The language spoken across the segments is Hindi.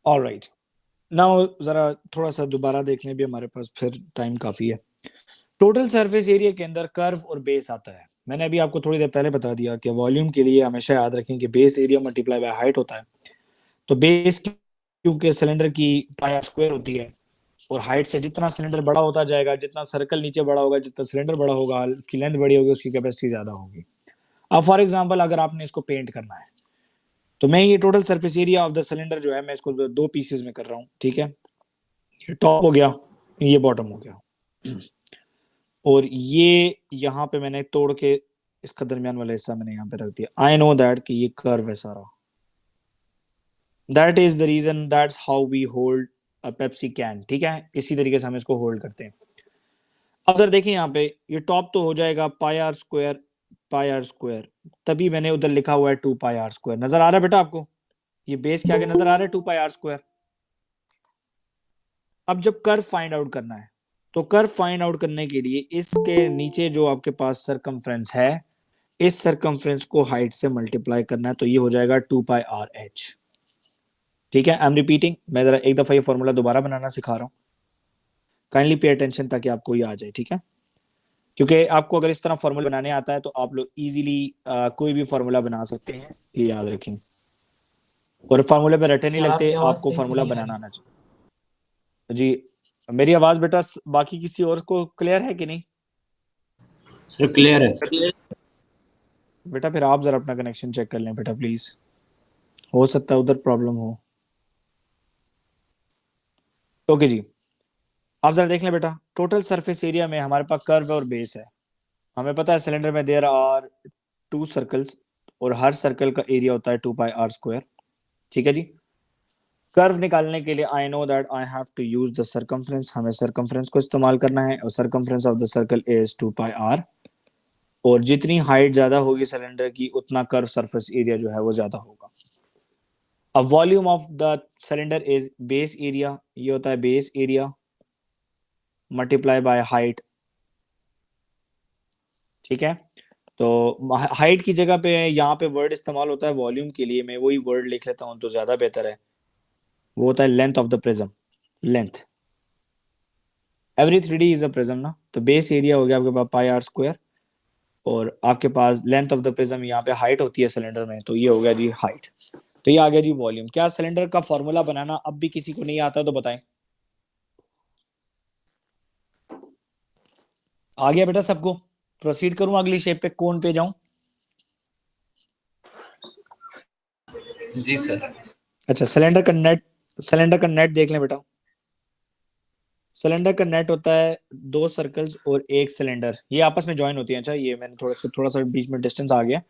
ऑलराइट, नाउ जरा थोड़ा सा दोबारा देख लें भी, हमारे पास फिर टाइम काफी है। टोटल सरफेस एरिया के अंदर कर्व और बेस आता है। मैंने अभी आपको थोड़ी देर पहले बता दिया कि वॉल्यूम के लिए हमेशा याद रखें कि base area multiply by height होता है। तो बेस क्योंकि सिलेंडर की पाया स्क्वायर होती है, और हाइट से जितना सिलेंडर बड़ा होता जाएगा, जितना सर्कल नीचे बड़ा होगा, जितना सिलेंडर बड़ा होगा, उसकी लेंथ बड़ी होगी, उसकी कैपेसिटी ज्यादा होगी। अब फॉर एग्जांपल अगर आपने इसको पेंट करना है, तो मैं ये total surface area of the cylinder जो है मैं इसको दो पीसेस में कर रहा हूँ, ठीक है। ये टॉप हो गया, ये बॉटम हो गया, और ये यहाँ पे मैंने तोड़ के इसका दरमियान वाला हिस्सा मैंने यहाँ पे रख दिया। आई नो दैट कि ये कर्व है सारा। That is the reason, that's how we hold a Pepsi can, ठीक है। इसी तरीके से हम इसको होल्ड करते हैं। अब सर देखिए यहाँ पे ये टॉप तो हो जाएगा pi are square, pi are square, तभी मैंने उधर लिखा हुआ है 2 पाई आर स्क्वायर। नजर आ रहा है बेटा आपको? ये बेस के आगे नजर आ रहा है 2 पाई आर स्क्वायर। अब जब कर्व फाइंड आउट करना है, तो कर्व फाइंड आउट करने के लिए इसके नीचे जो आपके पास सरकमफ्रेंस है, इस सरकमफ्रेंस को हाइट से मल्टीप्लाई करना है, तो ये हो जाएगा 2 पाई आर एच, ठीक है। आई एम रिपीटिंग, मैं जरा एक दफा ये फॉर्मूला दोबारा बनाना सिखा रहा हूँ, काइंडली पे अटेंशन ताकि आपको ये आ जाए, ठीक है। क्योंकि आपको अगर इस तरह फॉर्मूला बनाने आता है तो आप लोग इजीली कोई भी फॉर्मूला बना सकते हैं, ये याद रखें। और फार्मूले पे रटे नहीं सर लगते, आपकी आवाज आपको सही से फार्मूला नहीं आ बनाना रही। आना चाहिए जी। मेरी आवाज बेटा बाकी किसी और को क्लियर है कि नहीं? सर क्लियर है। बेटा फिर आप जरा अपना कनेक्शन चेक कर लें बेटा प्लीज, हो सकता है उधर प्रॉब्लम हो। ओके जी, आप जरा देख लें बेटा, टोटल सरफेस एरिया में हमारे पास कर्व और बेस है। हमें पता है सिलेंडर में देयर आर 2 सर्कल्स, और हर सर्कल का एरिया होता है 2 पाई आर स्क्वायर, ठीक है जी। कर्व निकालने के लिए I know that I have to use the circumference, हमें सरकमफ्रेंस को इस्तेमाल करना है, और circumference of the circle is 2 pi R. और जितनी हाइट ज्यादा होगी सिलेंडर की, उतना कर्व सरफेस एरिया जो है वो ज्यादा होगा। अब volume of the cylinder is base area, ये होता है base area multiply by height, ठीक है। तो हाइट की जगह पे यहाँ पे वर्ड इस्तेमाल होता है वॉल्यूम के लिए, मैं वही वर्ड लिख लेता हूँ तो ज्यादा बेहतर है। वो होता है length of the prism, length. Every 3D is a prism ना, तो बेस एरिया हो गया आपके पास पाई आर स्क्वायर, और आपके पास लेंथ ऑफ द प्रिज्म, यहाँ पे हाइट होती है सिलेंडर में, तो ये हो गया जी हाइट। तो ये आ गया जी वॉल्यूम। क्या सिलेंडर का फॉर्मूला बनाना अब भी किसी को नहीं आता तो बताएं? आ गया बेटा सबको? प्रोसीड करूं अगली शेप पे, कौन पे जाऊं? जी सर। अच्छा, सिलेंडर का नेट देख लें बेटा। सिलेंडर का नेट होता है 2 सर्कल्स और एक सिलेंडर, ये आपस में ज्वाइन होती है। अच्छा, ये मैंने थोड़ा सा बीच में डिस्टेंस आ गया।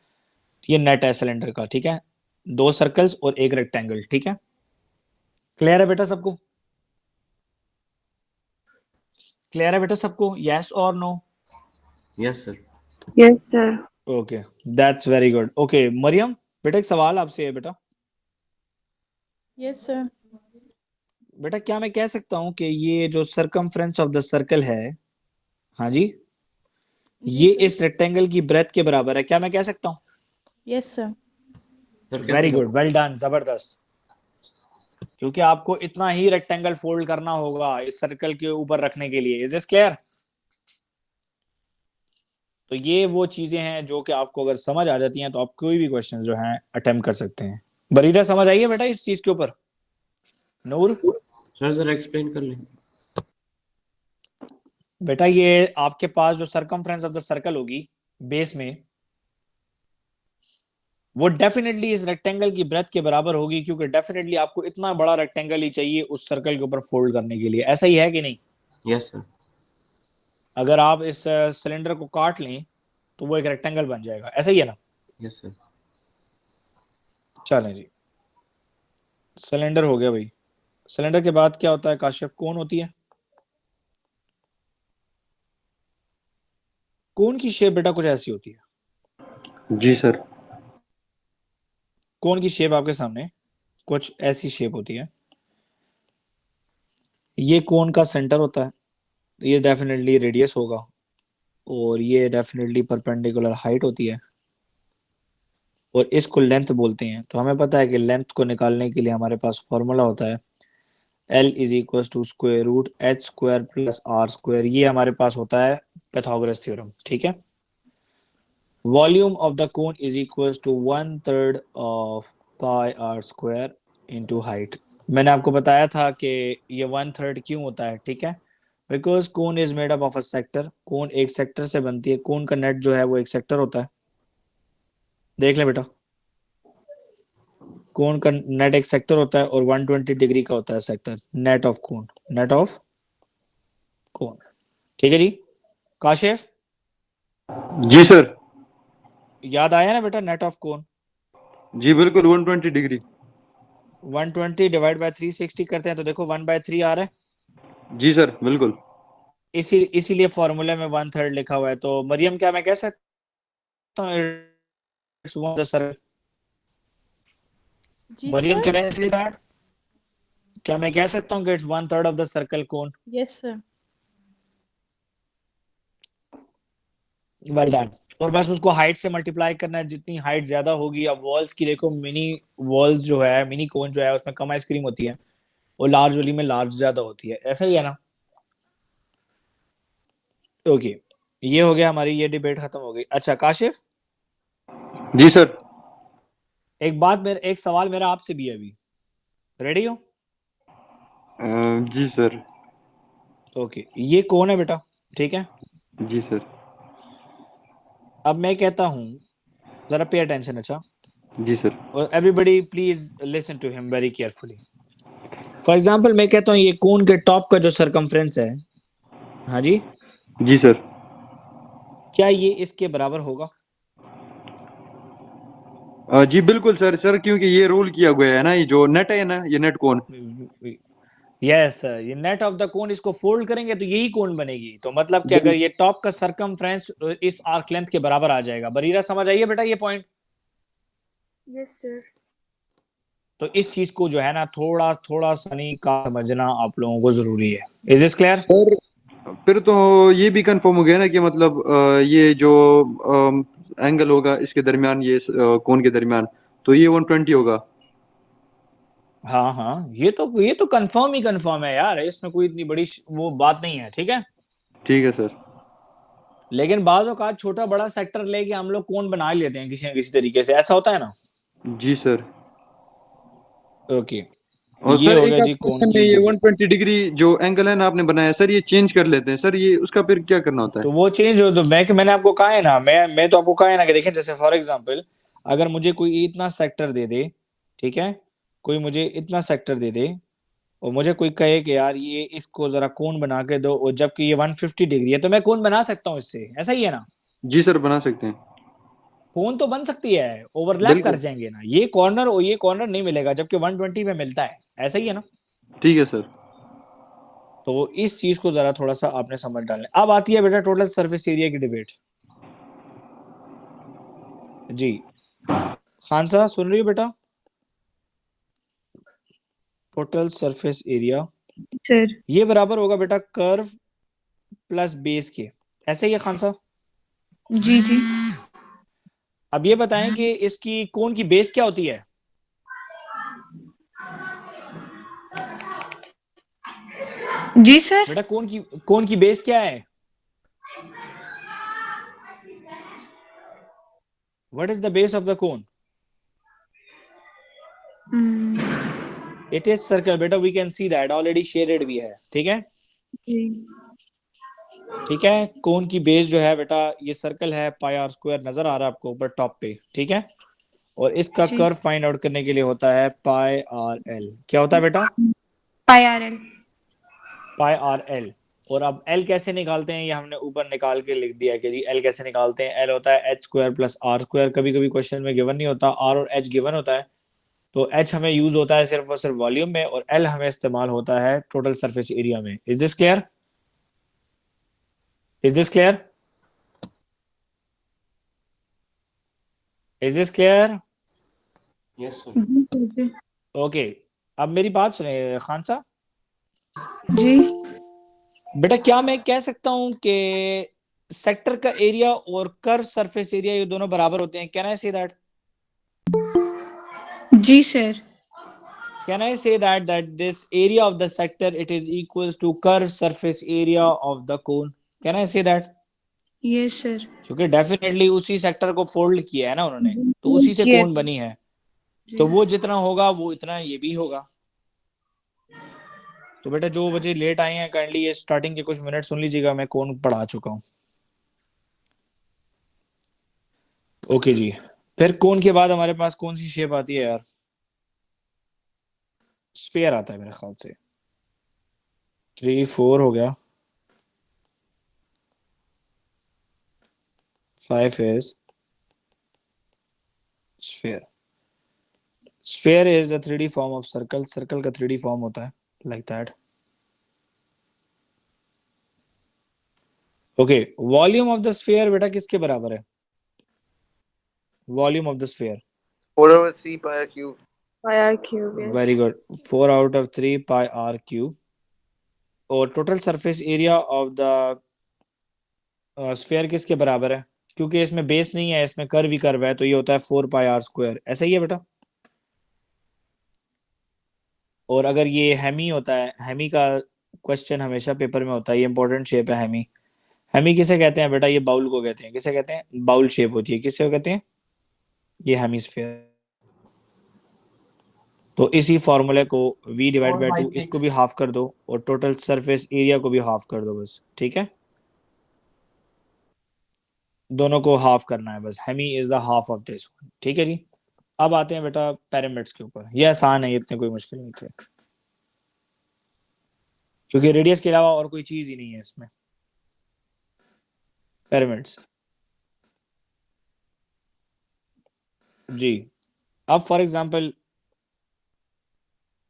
ये नेट है सिलेंडर का, ठीक है। 2 सर्कल्स और एक रेक्टेंगल, ठीक है। क्लियर है बेटा सबको? क्लियर है बेटा सबको, यस और no? Yes sir. Yes sir. Okay, that's very good. Okay Mariam, बेटा एक सवाल आपसे है बेटा। Yes sir. बेटा क्या मैं कह सकता हूँ कि ये जो सरकमफ्रेंस ऑफ द सर्कल है, हाँ जी, जी ये सर। इस रेक्टेंगल की ब्रेथ के बराबर है, क्या मैं कह सकता हूँ? Yes sir. सर कैसे वेरी गुड, बता। वेल डन, जबरदस्त। क्योंकि आपको इतना ही रेक्टेंगल फोल्ड करना होगा इस सर्कल के ऊपर रखने के लिए। Is this clear? तो ये वो चीजें हैं जो कि आपको अगर समझ आ जाती हैं तो आप कोई भी क्वेश्चन जो है अटेम्प्ट कर सकते हैं। बरीरा समझ आई है बेटा इस चीज के ऊपर? नूर सर जरा एक्सप्लेन कर लें। बेटा, ये आपके पास जो सरकमफ्रेंस ऑफ द सर्कल होगी बेस में, वो डेफिनेटली इस रेक्टेंगल की ब्रेथ के बराबर होगी, क्योंकि डेफिनेटली आपको इतना बड़ा रेक्टेंगल ही चाहिए उस सर्कल के ऊपर फोल्ड करने के लिए। ऐसा ही है कि नहीं? Yes sir. अगर आप इस सिलेंडर को काट लें तो वो एक रेक्टेंगल बन जाएगा, ऐसा ही है ना? Yes sir. चलें जी, सिलेंडर हो गया भाई। सिलेंडर के बाद क्या होता है काशिफ? कौन होती है? कौन की शेप बेटा कुछ ऐसी होती है? जी सर। कौन की शेप आपके सामने कुछ ऐसी शेप होती है, ये कौन का सेंटर होता है, ये डेफिनेटली रेडियस होगा, और ये डेफिनेटली परपेंडिकुलर हाइट होती है। और इसको लेंथ बोलते हैं। तो हमें पता है कि लेंथ को निकालने के लिए हमारे पास फॉर्मूला होता है L is equal to square root H square plus R square. ये हमारे पास होता है पाइथागोरस थ्योरम, ठीक है। Volume of the cone is equal to 1/3 of pi are square into height. मैंने आपको बताया था कि ये 1/3 क्यों होता है, ठीक है। Because cone is made up of a sector, cone एक सेक्टर से बनती है, कोन का नेट जो है वो एक सेक्टर होता है। देख ले बेटा, कोन का नेट एक सेक्टर होता है और 120 डिग्री का होता है sector, net of cone, net of cone, ठीक है जी। काशिफ, जी सर। याद आया ना बेटा नेट ऑफ कोन? जी बिल्कुल 120 डिग्री। 120 डिवाइड बाय 360 करते हैं तो देखो 1/3 आ रहा है। जी सर बिल्कुल। इसीलिए फॉर्मूले में 1/3 लिखा हुआ है। तो मरियम, क्या मैं कह सकता हूँ it's one of the circle? जी Mariam, sir. can I say that? क्या मैं कह सकता हूँ कि it's 1/3 of the circle cone? Yes sir. Well done. और बस उसको हाइट से मल्टीप्लाई करना है, जितनी हाइट ज्यादा होगी। अब वॉल्स की देखो, मिनी वॉल्स जो है, मिनी कोन जो है उसमें कम आइसक्रीम होती है और लार्ज वाली में लार्ज ज्यादा होती है, ऐसा ही है ना। ओके, ये हो गया, हमारी ये डिबेट खत्म हो गई। अच्छा काशिफ, जी सर। एक सवाल मेरा आपसे भी है अभी, रेडी हो? जी सर। ओके, ये कौन है बेटा, ठीक है। जी सर। अब मैं कहता हूं, जरा पे अटेंशन, अच्छा। जी सर। और everybody please listen to him very carefully. For example मैं कहता हूं ये कोन के टॉप का जो सरकमफ्रेंस है, हाँ जी, जी सर। क्या ये इसके बराबर होगा? जी बिल्कुल सर। सर क्योंकि ये रोल किया गया है ना, ये जो नेट है ना, ये नेट कोन। यस सर, ये नेट ऑफ द कोन, इसको फोल्ड करेंगे तो यही कोन बनेगी। तो मतलब कि जी अगर ये टॉप का सरकमफ्रेंस इस आर्क लेंथ के बराबर आ जाएगा। बरीरा समझ आइए बेटा ये पॉइंट? Yes sir. तो इस चीज को जो है ना थोड़ा थोड़ा सनी का समझना आप लोगों को जरूरी है। Is this clear? सर फिर तो ये भी कंफर्म हो गया ना कि मतलब ये जो एंगल होगा इसके दरमियान, ये कोन के दरमियान, तो ये 120 होगा। हाँ हाँ, ये तो कंफर्म ही कंफर्म है यार, इसमें कोई इतनी बड़ी वो बात नहीं है, ठीक है। ठीक है सर। लेकिन बाज़ औक़ात छोटा बड़ा सेक्टर लेके हम लोग कोन बना ही लेते हैं किसी न किसी तरीके से, ऐसा होता है ना। जी सर। ओके, और ये सर हो एक गया आप जी कोन क्वेश्चन में की ये डिबेट। 120 डिग्री जो एंगल है ना आपने बनाया सर, ये चेंज कर लेते हैं सर, ये उसका फिर क्या करना होता है? तो वो चेंज हो तो मैंने आपको कहा है ना, मैं तो आपको कहा है ना कि देखें, जैसे फॉर एग्जांपल अगर मुझे कोई इतना सेक्टर दे दे, ठीक है, कोई मुझे इतना सेक्टर दे दे और मुझे कोई कहे कि यार ये इसको जरा कोन बना के दो, और जबकि ये 150 डिग्री है, तो मैं कोन बना सकता हूँ इससे, ऐसा ही है ना। जी सर बना सकते हैं। कोन तो बन सकती है, ओवरलैप कर बिल्कुल। जाएंगे ना, ये कॉर्नर और ये कॉर्नर नहीं मिलेगा, जबकि 120 में मिलता है, ऐसा ही है ना। ठीक है सर। तो इस चीज को जरा थोड़ा सा आपने समझ डालना। अब आती है बेटा टोटल सरफेस एरिया की डिबेट। जी खान साहब सुन रही हो बेटा? Total surface area sir. ये बराबर होगा बेटा कर्व प्लस बेस के, ऐसे ही है खान साहब? जी जी। अब ये बताएं कि इसकी कोन की बेस क्या होती है? जी सर। बेटा कोन की बेस क्या है? What is the base of the cone? It is circle बेटा, we can see that, already shaded भी है, ठीक है। ठीक है, कोन की बेस जो है बेटा ये सर्कल है, पाई आर स्क्वायर नजर आ रहा है आपको ऊपर टॉप पे, ठीक है। और इसका जी। कर्व फाइंड आउट करने के लिए होता है पाई आर एल। क्या होता है बेटा? पाई आर एल। पाई आर एल। और अब एल कैसे निकालते हैं, ये हमने ऊपर निकाल के लिख दिया कि जी एल कैसे निकालते हैं। एल होता है H square plus R square. कभी कभी क्वेश्चन में गिवन नहीं होता, आर और एच गिवन होता है, तो एच हमें यूज होता है सिर्फ और सिर्फ वॉल्यूम में, और एल हमें इस्तेमाल होता है टोटल सरफेस एरिया में। Is this clear? Is this clear? Is this clear? Yes sir. Okay, अब मेरी बात सुने खान साहब। जी। बेटा क्या मैं कह सकता हूं कि सेक्टर का एरिया और कर्व सरफेस एरिया ये दोनों बराबर होते हैं? Can I say that? जी sir. Can I say that this area of the sector it is equals to curved surface area of the cone? Can I say that? Yes sir. क्योंकि डेफिनेटली उसी सेक्टर को फोल्ड किया है ना उन्होंने, तो उसी से यस कोन बनी है, तो वो जितना होगा वो इतना ये भी होगा। तो बेटा जो बच्चे लेट आए हैं काइंडली ये स्टार्टिंग के कुछ मिनट सुन लीजिएगा, मैं कोन पढ़ा चुका हूँ। ओके जी, फिर कोन के बाद हमारे पास कौन सी शेप आती है यार? स्फीयर आता है मेरे ख्याल से। 3 4 हो गया, 5 is sphere. Sphere is the 3D form of circle. Circle का 3D form होता है like that. Okay, volume of the sphere बेटा किसके बराबर है? Volume of the sphere. 4/3 pi r cube. Pi r cube. Yes. Very good. 4 out of 3 pi r cube. और total surface area of the sphere किसके बराबर है? क्योंकि इसमें बेस नहीं है, इसमें कर्व ही कर्व है, तो ये होता है 4 pi r square. ऐसा ही है बेटा। और अगर ये हेमी होता है, हेमी का क्वेश्चन हमेशा पेपर में होता है, ये इंपॉर्टेंट शेप है हेमी। हेमी किसे कहते हैं बेटा? ये बाउल को कहते हैं। किसे कहते हैं? बाउल शेप होती है, किसे कहते हैं? ये हेमिस्फीयर। तो इसी फॉर्मूले को v डिवाइड बाय 2 इसको भी हाफ कर दो और टोटल सरफेस एरिया को भी हाफ कर दो बस, ठीक है? दोनों को हाफ करना है बस। Hemi is the half of this one, ठीक है जी। अब आते हैं बेटा पिरामिड्स के ऊपर। ये आसान है, ये इतने कोई मुश्किल नहीं थे, क्योंकि रेडियस के अलावा और कोई चीज ही नहीं है इसमें। पिरामिड्स जी। अब फॉर एग्जांपल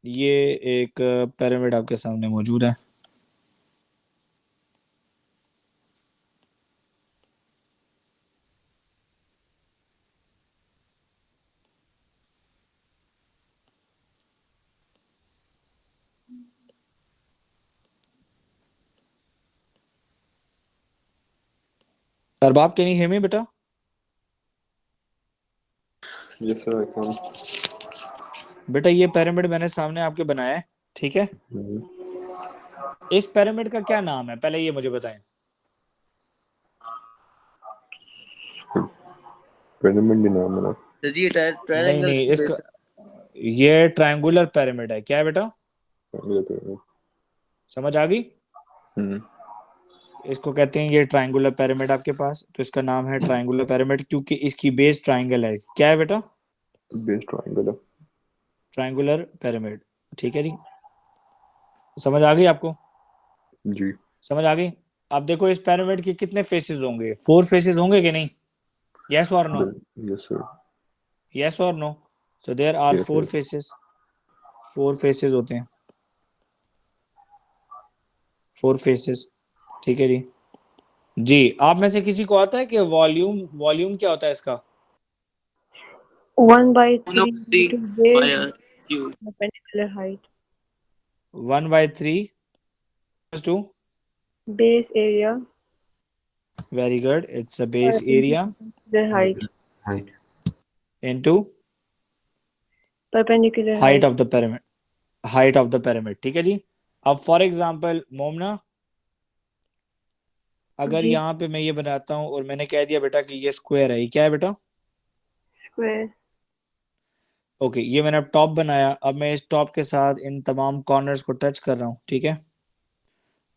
ये एक पिरामिड आपके सामने मौजूद है। Arbab can you hear me बेटा? Yes sir, I can. बेटा ये पिरामिड मैंने सामने आपके बनाया है, ठीक है? इस पिरामिड का क्या नाम है पहले ये मुझे बताएं। पिरामिड ही नाम है ना? सर जी नहीं ट्रायंगल नहीं, इसका ये ट्रायंगुलर पिरामिड है। क्या है बेटा? समझ आ गई? इसको कहते हैं ये ट्रायंगुलर पिरामिड आपके पास, तो इसका नाम है ट्रायंगुलर पिरामिड क्योंकि इसकी बेस ट्रायंगल है। क्या है बेटा? बेस ट्रायंगल है। ट्रायंगुलर पिरामिड, ठीक है जी। समझ आ गई आपको? जी। समझ आ गई। अब देखो इस पिरामिड के कितने फेसेस होंगे? 4 फेसेस होंगे कि नहीं? यस और नो? Yes sir. यस और no? So there are Yes, 4 sir. Faces. 4 faces होते हैं, 4 फेसेस, ठीक है जी। जी, आप में से किसी को आता है कि वॉल्यूम वॉल्यूम क्या होता है इसका? 1/3 1/3 into pi base r cube. perpendicular height. 1/3 to Base area very good, it's a base area perpendicular height. Height. into Perpendicular height height. of the pyramid, height of the pyramid, ठीक है जी। अब फॉर एग्जांपल मोमना, अगर जी। यहाँ पे मैं ये बनाता हूँ और मैंने कह दिया बेटा कि ये स्क्वायर है, ये क्या है बेटा? Square. ओके, ये मैंने अब टॉप बनाया। अब मैं इस टॉप के साथ इन तमाम कॉर्नर्स को टच कर रहा हूँ, ठीक है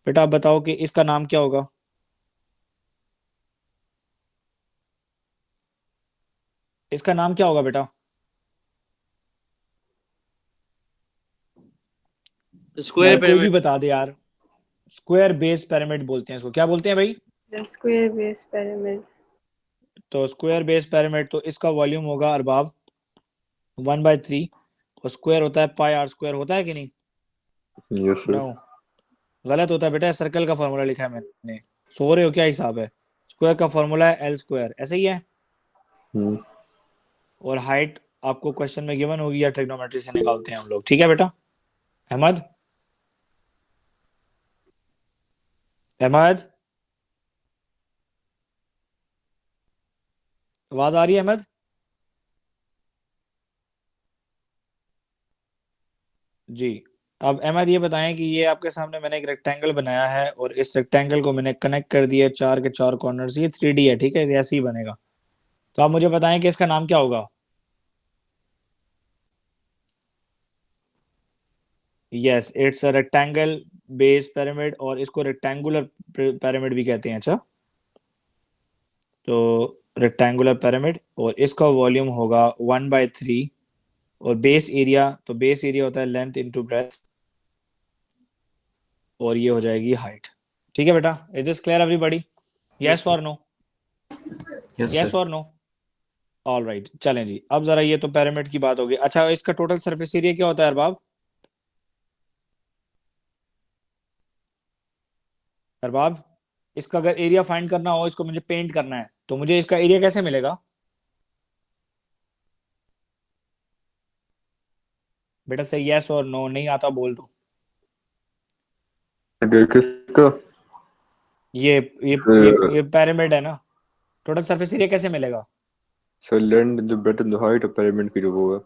बेटा? आप बताओ कि इसका नाम क्या होगा? इसका नाम क्या होगा बेटा? स्क्वायर यार कोई भी पिरामिड. बता दे यार। स्क्वायर बेस पिरामिड बोलते हैं इसको। क्या बोलते हैं भाई? The square base pyramid. तो स्क्वायर बेस पिरामिड, तो इसका वॉल्यूम होगा अरबाब 1/3 और स्क्वायर होता है पाई आर स्क्वायर, होता है कि नहीं? Yes, sir. नो, गलत होता है बेटा। सर्कल का फॉर्मूला लिखा है मैंने। सो रहे हो क्या? हिसाब है। स्क्वायर का फॉर्मूला है एल स्क्वायर, ऐसा ही है। हम्म। और हाइट आपको क्वेश्चन में गिवन होगी या ट्रिग्नोमेट्री से निकालते हैं हम लोग, ठीक है बेटा? अहमद, अहमद आवाज आ रही है? अहमद जी। अब अहमद ये बताएं कि ये आपके सामने मैंने एक रेक्टेंगल बनाया है और इस रेक्टेंगल को मैंने कनेक्ट कर दिया 4 के 4 कॉर्नर्स, ये 3D है, ठीक है, ये ऐसे ही बनेगा। तो आप मुझे बताएं कि इसका नाम क्या होगा। Yes, it's a rectangle base pyramid, और इसको रेक्टेंगुलर पिरामिड भी कहते हैं। अच्छा, तो रेक्टेंगुलर पिरामिड, और इसका वॉल्यूम होगा 1/3, और बेस एरिया, तो बेस एरिया होता है लेंथ इनटू ब्रेथ, और ये हो जाएगी हाइट। ठीक है बेटा, is this clear everybody? Yes और नो? यस और नो? ऑल राइट, चलें जी। अब जरा ये तो पिरामिड की बात होगी। अच्छा, इसका टोटल सरफेस एरिया क्या होता है अरबाब? अरबाब, इसका अगर एरिया फाइंड करना हो, इसको मुझे पेंट करना है, तो मुझे इसका एरिया कैसे मिलेगा? बेटा से यस और नो, नहीं आता बोल दो। अगर किसका ये ये पिरामिड है ना, टोटल सरफेस एरिया कैसे मिलेगा? Sir length the breadth and the height of pyramid की जो वो है।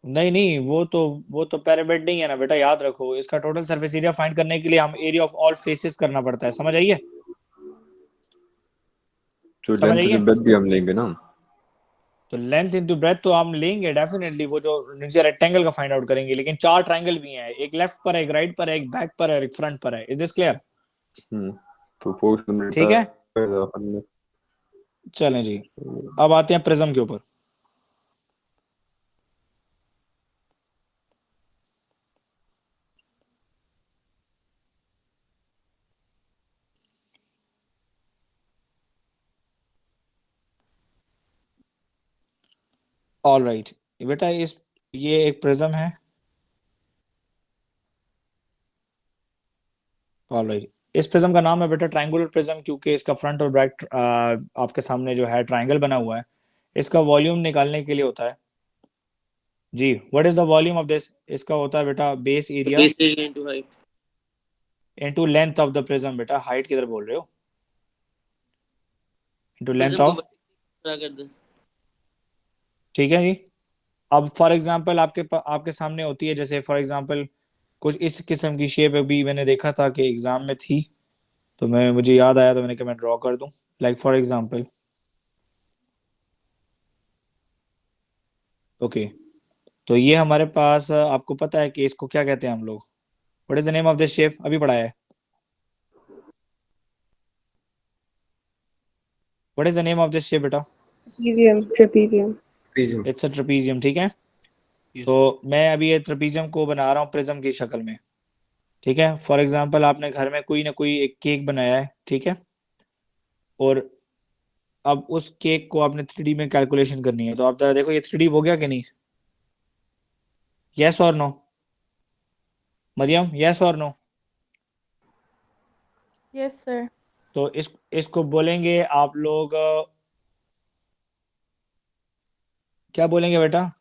नहीं नहीं, वो तो पिरामिड नहीं है ना बेटा, याद रखो। इसका टोटल सरफेस एरिया फाइंड करने के लिए हम एरिया ऑफ ऑल फेसेस करना पड़ता है, समझ आइए? तो समझ लेंथ आइए? एंड ब्रेथ भी हम लेंगे ना। तो लेंथ इनटू ब्रेथ तो हम लेंगे डेफिनेटली, वो जो नीचे रेक्टेंगल का फाइंड आउट करेंगे, लेकिन 4 ट्रायंगल भी हैं, एक लेफ्ट पर है, एक राइट पर है, एक बैक पर है, एक फ्रंट पर है। Is this clear? तो फोर्स ठीक है, चलें जी। अब आते हैं प्रिज्म के ऊपर। ऑल राइट बेटा, इस ये एक प्रिज्म है। ऑल राइट, इस प्रिज्म का नाम है बेटा ट्रायंगुलर प्रिज्म, क्योंकि इसका फ्रंट और बैक आपके सामने जो है ट्रायंगल बना हुआ है। इसका वॉल्यूम निकालने के लिए होता है जी, what is the volume of this? इसका होता है बेटा base area Base area into height. Into length of the prism. बेटा हाइट किधर बोल रहे हो? इनटू लेंथ Prism को ऑफ, बड़ा कर दे। ठीक है जी। अब फॉर एग्जांपल आपके सामने होती है, जैसे फॉर एग्जांपल कुछ इस किस्म की शेप अभी मैंने देखा था कि एग्जाम में थी, तो मुझे याद आया, तो मैंने कहा मैं ड्रॉ कर दूं। लाइक फॉर एग्जांपल, ओके, तो ये हमारे पास आपको पता है कि इसको क्या कहते हैं हम लोग? What is the name of this shape? अभी पढ़ा है। What is the name of this shape बेटा? Trapezium. Trapezium. Prism. It's a trapezium, ठीक है। Yes. तो मैं अभी ये ट्रेपीजियम को बना रहा हूँ प्रिज्म की शक्ल में, ठीक है। फॉर एग्जांपल आपने घर में कोई ना कोई एक केक बनाया है, ठीक है, और अब उस केक को आपने 3D में कैलकुलेशन करनी है, तो आप जरा देखो ये 3D हो गया कि नहीं? यस और नो? मरियम, यस और नो? Yes, sir. तो इसको बोलेंगे आप लोग क्या बोलेंगे बेटा?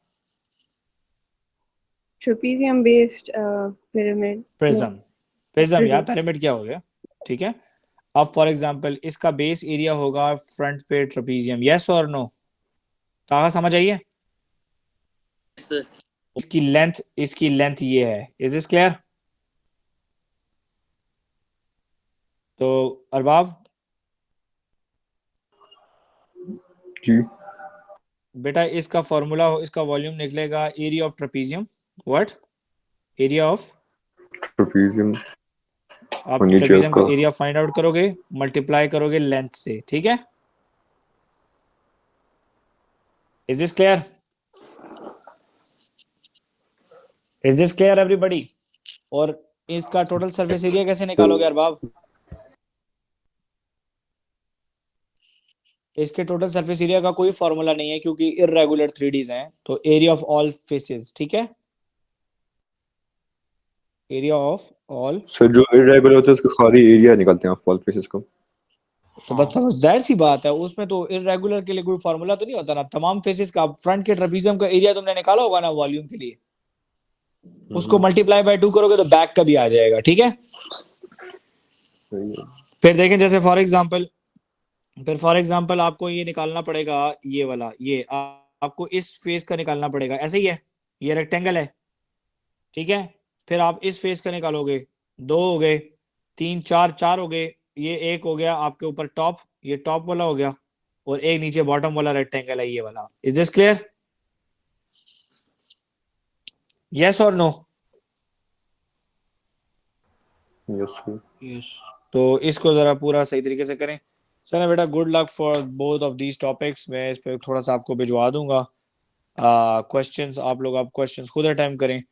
Trapezium based pyramid. Prism. No, prism या prism. पिरामिड क्या हो गया, ठीक है। अब फॉर एग्जांपल इसका बेस एरिया होगा फ्रंट पे ट्रेपीजियम, यस और नो? कहा समझ आइए? Yes, sir. इसकी लेंथ ये है। Is this clear? तो अरबाब जी बेटा, इसका फॉर्मूला इसका वॉल्यूम निकलेगा area of trapezium. What? Area of, trapezium आप और नीचे ट्रेपीजियम का उसका एरिया फाइंड आउट करोगे, मल्टीप्लाई करोगे लेंथ से, ठीक है। Is this clear? Is this clear everybody? और इसका टोटल सरफेस एरिया कैसे निकालोगे अरबाब? इसके टोटल सरफेस एरिया का कोई फॉर्मूला नहीं है, क्योंकि इररेगुलर 3Ds हैं। तो एरिया ऑफ ऑल फेसेस, ठीक है, एरिया ऑफ ऑल। सर जो इरेगुलर होता है उसका खाली एरिया निकालते हैं आप फॉल फेसेस को। तो बस समझ, जाहिर सी बात है, उसमें तो इररेगुलर के लिए कोई फॉर्मूला तो नहीं होता ना। तमाम फेसेस का फ्रंट के ट्रेपीजियम का एरिया तुमने निकाला होगा ना वॉल्यूम के लिए, उसको मल्टीप्लाई बाय 2 करोगे तो बैक का भी आ जाएगा, ठीक है। सही है। फिर देखें, जैसे फॉर एग्जांपल आपको ये निकालना पड़ेगा, ये वाला, ये आपको इस फेस का निकालना पड़ेगा, ऐसे ही है, ये रेक्टेंगल है, ठीक है, फिर आप इस फेस का निकालोगे, 2 हो गए, 3 4 4 हो गए, ये एक हो गया आपके ऊपर टॉप, ये टॉप वाला हो गया, और एक नीचे बॉटम वाला रेक्टेंगल है ये वाला। Is this clear? यस और नो? यस। तो इसको जरा पूरा सही तरीके से करें। सर बेटा good luck for both of these topics. मैं इस पे थोड़ा सा आपको भिजवा दूंगा क्वेश्चंस, आप लोग आप क्वेश्चंस खुद अटेम्प्ट करें।